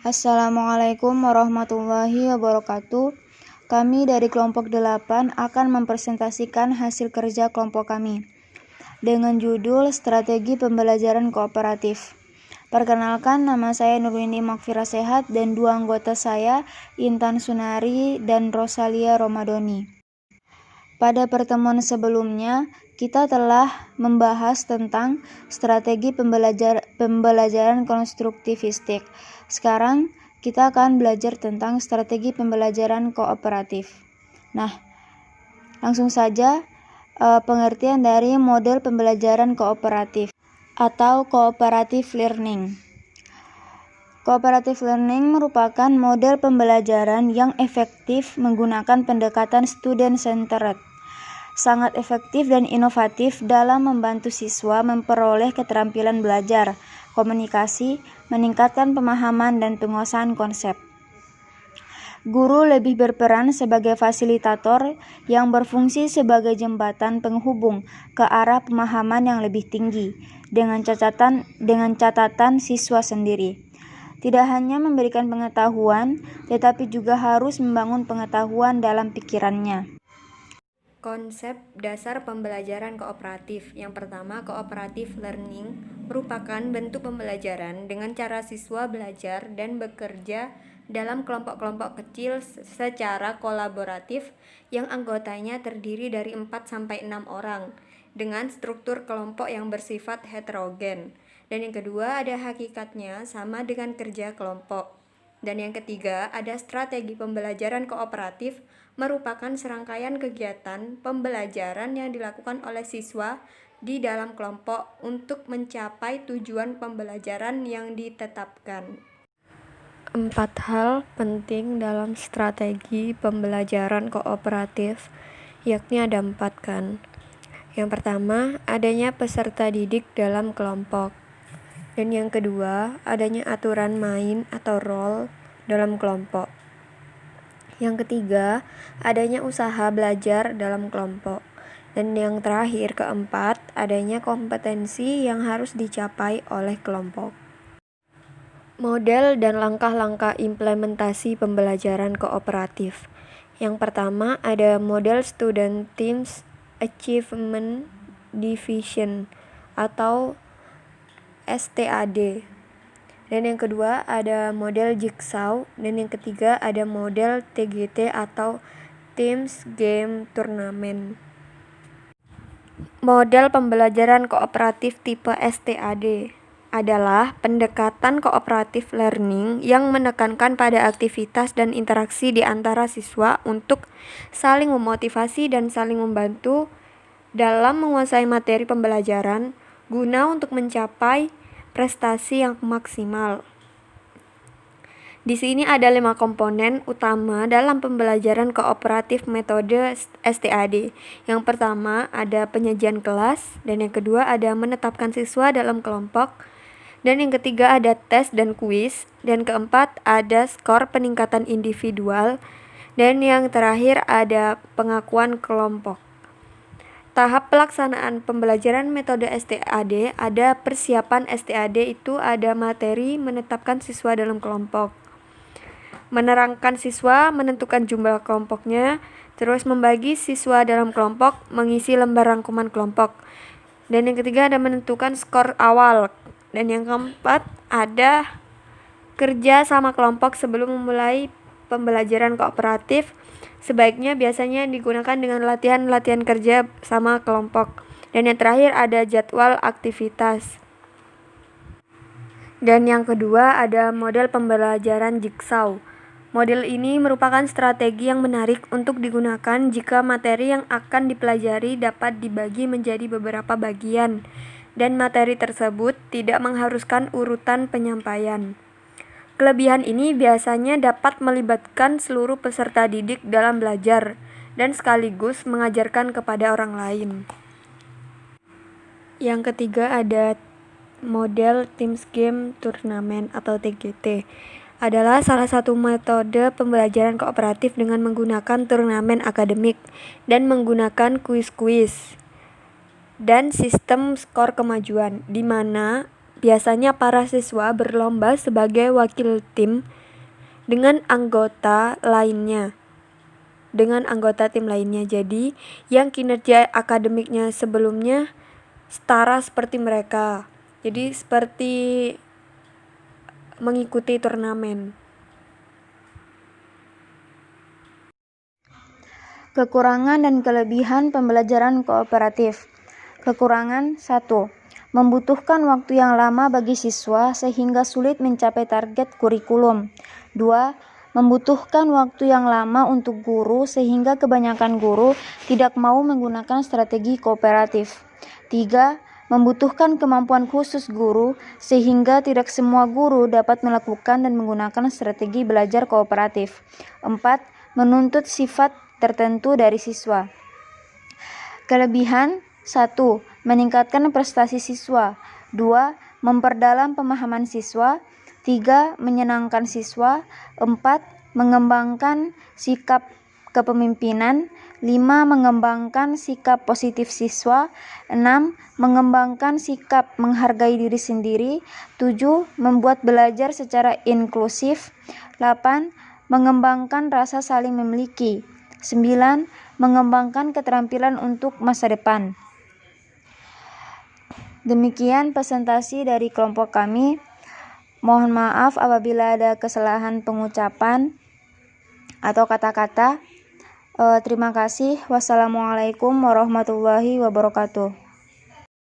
Assalamualaikum warahmatullahi wabarakatuh. Kami dari kelompok 8 akan mempresentasikan hasil kerja kelompok kami dengan judul Strategi Pembelajaran Kooperatif. Perkenalkan, nama saya Nurwini Makfira Sehat dan dua anggota saya, Intan Sunari dan Rosalia Romadoni. Pada pertemuan sebelumnya, kita telah membahas tentang strategi pembelajaran konstruktivistik. Sekarang, kita akan belajar tentang strategi pembelajaran kooperatif. Nah, langsung saja pengertian dari model pembelajaran kooperatif atau cooperative learning. Cooperative learning merupakan model pembelajaran yang efektif menggunakan pendekatan student-centered. Sangat efektif dan inovatif dalam membantu siswa memperoleh keterampilan belajar, komunikasi, meningkatkan pemahaman dan penguasaan konsep. Guru lebih berperan sebagai fasilitator yang berfungsi sebagai jembatan penghubung ke arah pemahaman yang lebih tinggi dengan catatan siswa sendiri. Tidak hanya memberikan pengetahuan, tetapi juga harus membangun pengetahuan dalam pikirannya. Konsep dasar pembelajaran kooperatif. Yang pertama, cooperative learning merupakan bentuk pembelajaran dengan cara siswa belajar dan bekerja dalam kelompok-kelompok kecil secara kolaboratif yang anggotanya terdiri dari 4-6 orang dengan struktur kelompok yang bersifat heterogen. Dan yang kedua, ada hakikatnya sama dengan kerja kelompok. Dan yang ketiga, ada strategi pembelajaran kooperatif merupakan serangkaian kegiatan pembelajaran yang dilakukan oleh siswa di dalam kelompok untuk mencapai tujuan pembelajaran yang ditetapkan. 4 hal penting dalam strategi pembelajaran kooperatif, yakni ada 4 kan. Yang pertama, adanya peserta didik dalam kelompok. Dan yang kedua, adanya aturan main atau role dalam kelompok. Yang ketiga, adanya usaha belajar dalam kelompok. Dan yang terakhir, keempat, adanya kompetensi yang harus dicapai oleh kelompok. Model dan langkah-langkah implementasi pembelajaran kooperatif. Yang pertama, ada model Student Teams Achievement Division atau STAD. Dan yang kedua ada model Jigsaw, dan yang ketiga ada model TGT atau Teams Game Tournament. Model pembelajaran kooperatif tipe STAD adalah pendekatan kooperatif learning yang menekankan pada aktivitas dan interaksi di antara siswa untuk saling memotivasi dan saling membantu dalam menguasai materi pembelajaran guna untuk mencapai prestasi yang maksimal. Di sini ada 5 komponen utama dalam pembelajaran kooperatif metode STAD. Yang pertama ada penyajian kelas, dan yang kedua ada menetapkan siswa dalam kelompok, dan yang ketiga ada tes dan kuis, dan keempat ada skor peningkatan individual, dan yang terakhir ada pengakuan kelompok. Tahap pelaksanaan pembelajaran metode STAD, ada persiapan STAD itu ada materi, menetapkan siswa dalam kelompok, menerangkan siswa, menentukan jumlah kelompoknya, terus membagi siswa dalam kelompok, mengisi lembar rangkuman kelompok. Dan yang ketiga ada menentukan skor awal. Dan yang keempat ada kerja sama kelompok sebelum memulai pembelajaran kooperatif. Sebaiknya biasanya digunakan dengan latihan kerja sama kelompok. Dan yang terakhir ada jadwal aktivitas. Dan yang kedua ada model pembelajaran Jigsaw. Model ini merupakan strategi yang menarik untuk digunakan jika materi yang akan dipelajari dapat dibagi menjadi beberapa bagian dan materi tersebut tidak mengharuskan urutan penyampaian. Kelebihan ini biasanya dapat melibatkan seluruh peserta didik dalam belajar dan sekaligus mengajarkan kepada orang lain. Yang ketiga ada model Teams Game Tournament atau TGT. Adalah salah satu metode pembelajaran kooperatif dengan menggunakan turnamen akademik dan menggunakan kuis-kuis dan sistem skor kemajuan, di mana Biasanya para siswa berlomba sebagai wakil tim dengan anggota tim lainnya. Jadi, yang kinerja akademiknya sebelumnya setara seperti mereka. Jadi, seperti mengikuti turnamen. Kekurangan dan kelebihan pembelajaran kooperatif. Kekurangan 1. Membutuhkan waktu yang lama bagi siswa sehingga sulit mencapai target kurikulum. 2. Membutuhkan waktu yang lama untuk guru sehingga kebanyakan guru tidak mau menggunakan strategi kooperatif. 3. Membutuhkan kemampuan khusus guru sehingga tidak semua guru dapat melakukan dan menggunakan strategi belajar kooperatif. 4. Menuntut sifat tertentu dari siswa. Kelebihan 1. Meningkatkan prestasi siswa. 2. Memperdalam pemahaman siswa. 3. Menyenangkan siswa. 4. Mengembangkan sikap kepemimpinan. 5. Mengembangkan sikap positif siswa. 6. Mengembangkan sikap menghargai diri sendiri. 7. Membuat belajar secara inklusif. 8. Mengembangkan rasa saling memiliki. 9. Mengembangkan keterampilan untuk masa depan. Demikian presentasi dari kelompok kami. Mohon maaf apabila ada kesalahan pengucapan atau kata-kata. Terima kasih. Wassalamualaikum warahmatullahi wabarakatuh.